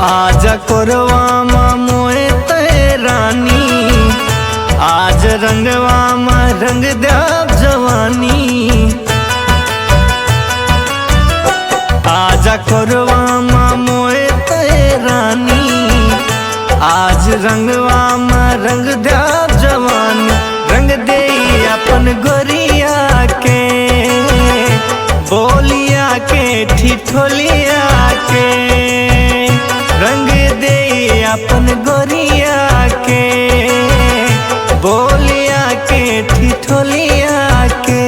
आजा कोरवा मोए ते रानी, आज रंगवा रंग द्या जवानी। आजा कोरवा मोए ते रानी, आज रंगवा रंग द्या जवानी। रंग दे अपन गोरिया के, बोलिया के ठिठोलिया के। रंग दे अपन गोरिया के, बोलिया के ठिठोलिया के।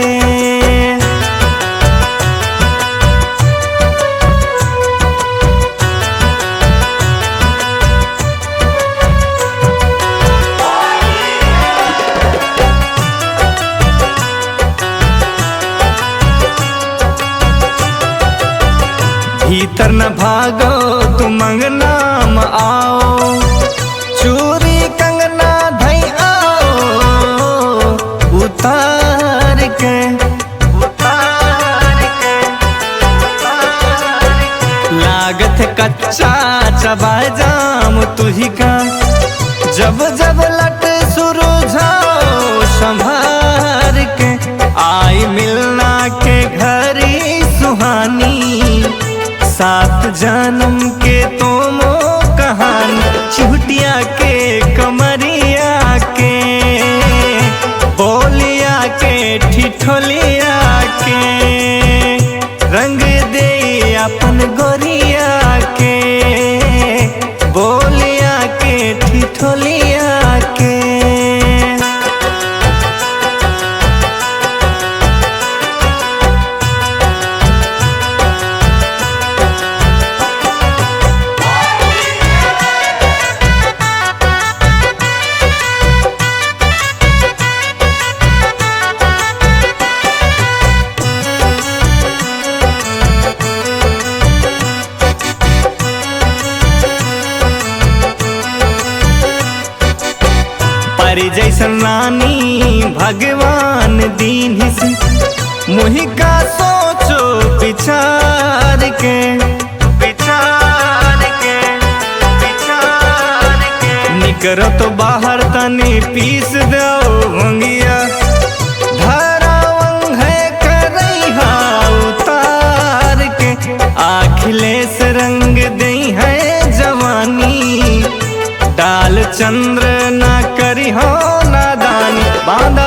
भीतर न भागो तुम अंगना में आओ, चूरी कंगना धई आओ। उतार के लागत कच्चा चबा जाम तुही का। जब जब लट शुरू जाओ संभार के, आई मिलना के घरी सुहानी। सात जन्म के तुमो कहानी, चुटिया के कमरिया के, बोलिया के ठिठोलिया के। रंग दे अपन गोरिया के, बोलिया के ठिठोलिया के। परी जैसन रानी भगवान दीन से, मुहि का सोचो विचार के। निकरो तो बाहर तनी पीस दो भंगिया। धरावंग है करैहा उतार के, अखिलेश रंग दे है जवानी। डाल चंद्र ना करी हो नादानी, बांधा